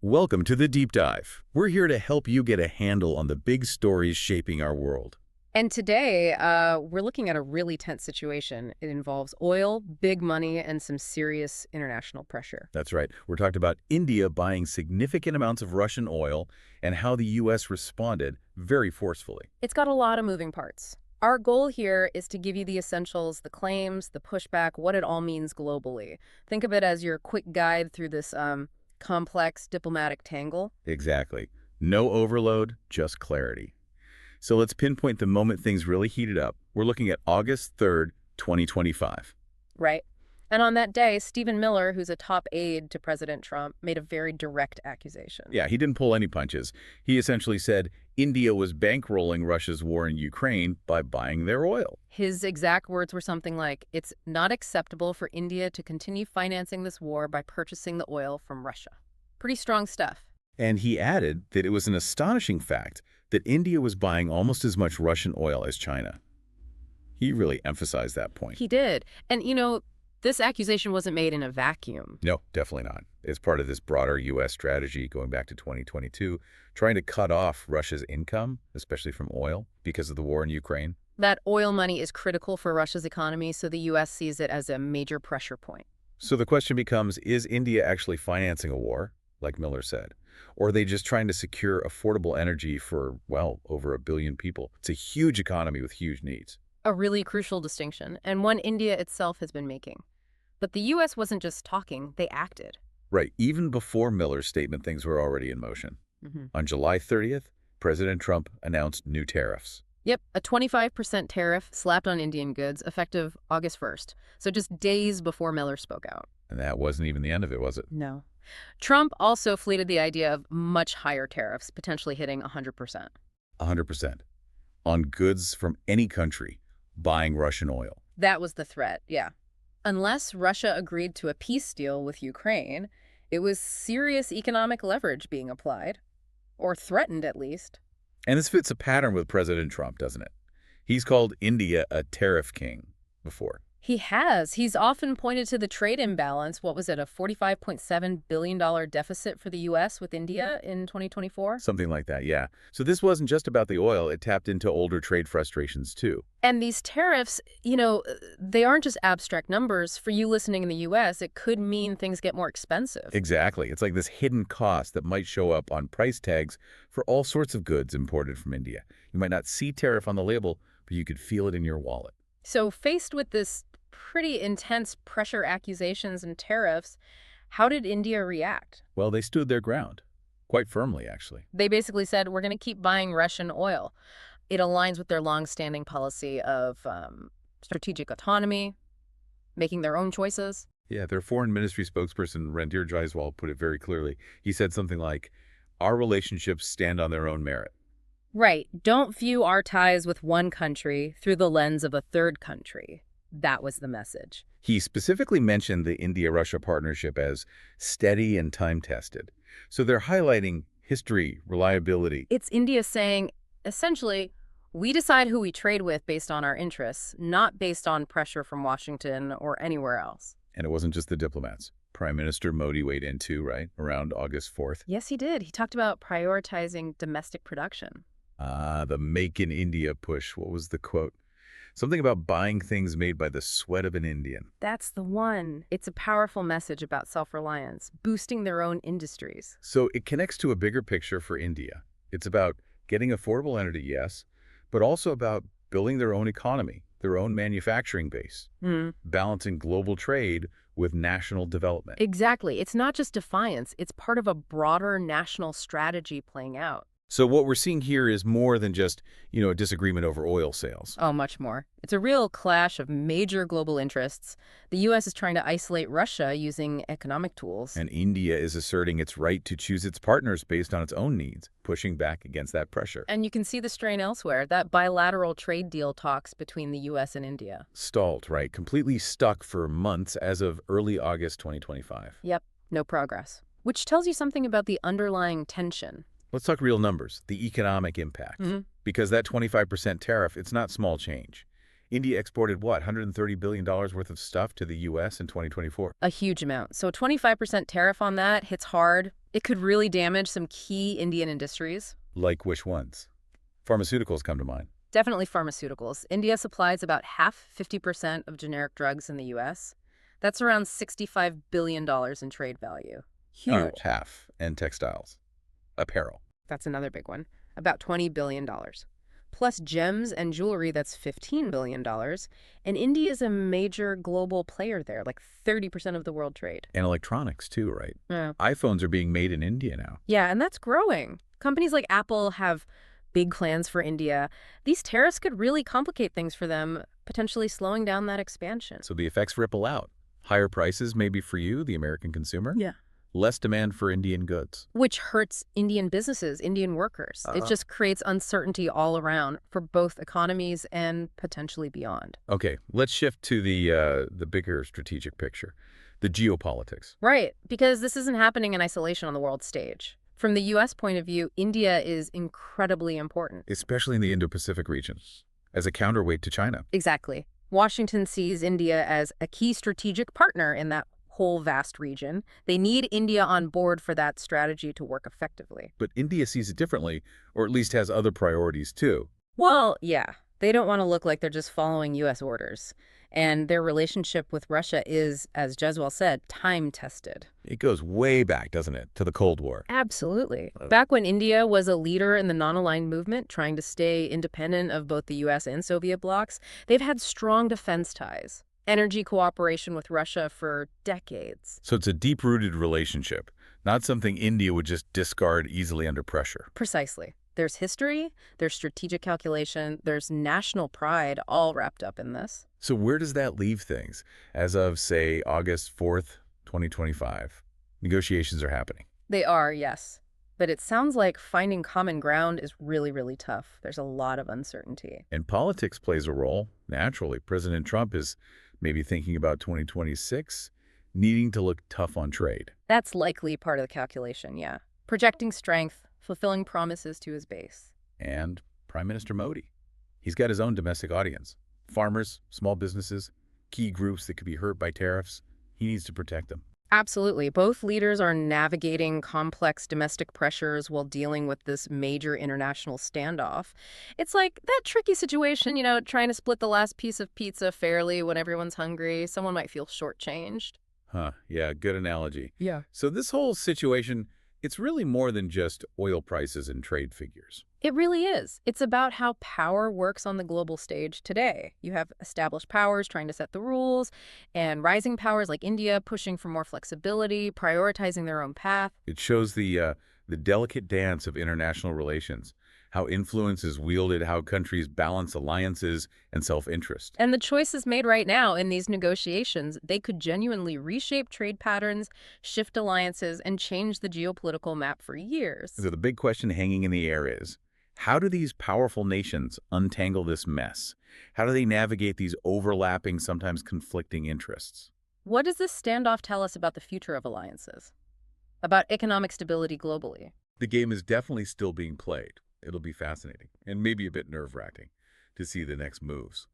Welcome to the Deep Dive. We're here to help you get a handle on the big stories shaping our world. And today, we're looking at a really tense situation. It involves oil, big money, and some serious international pressure. That's right. We're talking about India buying significant amounts of Russian oil and how the U.S. responded very forcefully. It's got a lot of moving parts. Our goal here is to give you the essentials, the claims, the pushback, what it all means globally. Think of it as your quick guide through this complex diplomatic tangle. Exactly. No overload, just clarity. So let's pinpoint the moment things really heated up. We're looking at August 3rd, 2025. Right. And on that day, Stephen Miller, who's a top aide to President Trump, made a very direct accusation. Yeah, he didn't pull any punches. He essentially said India was bankrolling Russia's war in Ukraine by buying their oil. His exact words were something like, "It's not acceptable for India to continue financing this war by purchasing the oil from Russia." Pretty strong stuff. And he added that it was an astonishing fact that India was buying almost as much Russian oil as China. He really emphasized that point. He did. And, this accusation wasn't made in a vacuum. No, definitely not. It's part of this broader U.S. strategy going back to 2022, trying to cut off Russia's income, especially from oil, because of the war in Ukraine. That oil money is critical for Russia's economy, so the U.S. sees it as a major pressure point. So the question becomes, is India actually financing a war, like Miller said? Or are they just trying to secure affordable energy for, well, over 1 billion people? It's a huge economy with huge needs. A really crucial distinction, and one India itself has been making. But the U.S. wasn't just talking, they acted. Right. Even before Miller's statement, things were already in motion. On July 30th, President Trump announced new tariffs. Yep, a 25% tariff slapped on Indian goods effective August 1st, so just days before Miller spoke out. And that wasn't even the end of it, was it? No. Trump also fleeted the idea of much higher tariffs, potentially hitting 100%. 100%. On goods from any country buying Russian oil. That was the threat, yeah. Unless Russia agreed to a peace deal with Ukraine, it was serious economic leverage being applied, or threatened at least. And this fits a pattern with President Trump, doesn't it? He's called India a tariff king before. He has. He's often pointed to the trade imbalance. What was it, a $45.7 billion deficit for the U.S. with India in 2024? Something like that, yeah. So this wasn't just about the oil. It tapped into older trade frustrations, too. And these tariffs, they aren't just abstract numbers. For you listening in the U.S., it could mean things get more expensive. Exactly. It's like this hidden cost that might show up on price tags for all sorts of goods imported from India. You might not see tariff on the label, but you could feel it in your wallet. So faced with this pretty intense pressure, accusations, and tariffs, how did India react? Well, they stood their ground. Quite firmly, actually. They basically said, we're going to keep buying Russian oil. It aligns with their longstanding policy of strategic autonomy, making their own choices. Yeah, their foreign ministry spokesperson, Randir Jaiswal, put it very clearly. He said something like, our relationships stand on their own merit. Right. Don't view our ties with one country through the lens of a third country. That was the message. He specifically mentioned the India-Russia partnership as steady and time-tested. So they're highlighting history, reliability. It's India saying, essentially, we decide who we trade with based on our interests, not based on pressure from Washington or anywhere else. And it wasn't just the diplomats. Prime Minister Modi weighed in too, right? Around August 4th. Yes, he did. He talked about prioritizing domestic production. The Make in India push. What was the quote? Something about buying things made by the sweat of an Indian. That's the one. It's a powerful message about self-reliance, boosting their own industries. So it connects to a bigger picture for India. It's about getting affordable energy, yes, but also about building their own economy, their own manufacturing base, balancing global trade with national development. Exactly. It's not just defiance. It's part of a broader national strategy playing out. So what we're seeing here is more than just, a disagreement over oil sales. Oh, much more. It's a real clash of major global interests. The U.S. is trying to isolate Russia using economic tools. And India is asserting its right to choose its partners based on its own needs, pushing back against that pressure. And you can see the strain elsewhere. That bilateral trade deal talks between the U.S. and India. Stalled, right? Completely stuck for months as of early August 2025. Yep, no progress. Which tells you something about the underlying tension. Let's talk real numbers, the economic impact. Because that 25% tariff, it's not small change. India exported what, $130 billion worth of stuff to the U.S. in 2024? A huge amount. So 25% tariff on that hits hard. It could really damage some key Indian industries. Like which ones? Pharmaceuticals come to mind. Definitely pharmaceuticals. India supplies about half, 50% of generic drugs in the U.S. That's around $65 billion in trade value. Huge. Half. And textiles. Apparel. That's another big one. About $20 billion. Plus gems and jewelry, that's $15 billion. And India is a major global player there, like 30% of the world trade. And electronics too, right? Yeah. iPhones are being made in India now. Yeah, and that's growing. Companies like Apple have big plans for India. These tariffs could really complicate things for them, potentially slowing down that expansion. So the effects ripple out. Higher prices maybe for you, the American consumer. Yeah. Less demand for Indian goods. Which hurts Indian businesses, Indian workers. It just creates uncertainty all around for both economies and potentially beyond. Okay, let's shift to the bigger strategic picture, the geopolitics. Right, because this isn't happening in isolation on the world stage. From the U.S. point of view, India is incredibly important. Especially in the Indo-Pacific region, as a counterweight to China. Exactly. Washington sees India as a key strategic partner in that whole vast region. They need India on board for that strategy to work effectively. But India sees it differently, or at least has other priorities too. Well, yeah. They don't want to look like they're just following U.S. orders. And their relationship with Russia is, as Jeswell said, time-tested. It goes way back, doesn't it, to the Cold War? Absolutely. Back when India was a leader in the non-aligned movement, trying to stay independent of both the U.S. and Soviet blocs, they've had strong defense ties, energy cooperation with Russia for decades. So it's a deep-rooted relationship, not something India would just discard easily under pressure. Precisely. There's history, there's strategic calculation, there's national pride all wrapped up in this. So where does that leave things? As of, say, August 4th, 2025, negotiations are happening. They are, yes. But it sounds like finding common ground is really, really tough. There's a lot of uncertainty. And politics plays a role. Naturally, President Trump is maybe thinking about 2026, needing to look tough on trade. That's likely part of the calculation, yeah. Projecting strength, fulfilling promises to his base. And Prime Minister Modi. He's got his own domestic audience. Farmers, small businesses, key groups that could be hurt by tariffs. He needs to protect them. Absolutely. Both leaders are navigating complex domestic pressures while dealing with this major international standoff. It's like that tricky situation, trying to split the last piece of pizza fairly when everyone's hungry. Someone might feel shortchanged. Huh, yeah, good analogy. Yeah. So this whole situation, it's really more than just oil prices and trade figures. It really is. It's about how power works on the global stage today. You have established powers trying to set the rules, and rising powers like India pushing for more flexibility, prioritizing their own path. It shows the delicate dance of international relations, how influence is wielded, how countries balance alliances and self-interest. And the choices made right now in these negotiations, they could genuinely reshape trade patterns, shift alliances, and change the geopolitical map for years. So the big question hanging in the air is, how do these powerful nations untangle this mess? How do they navigate these overlapping, sometimes conflicting interests? What does this standoff tell us about the future of alliances? About economic stability globally? The game is definitely still being played. It'll be fascinating and maybe a bit nerve-wracking to see the next moves.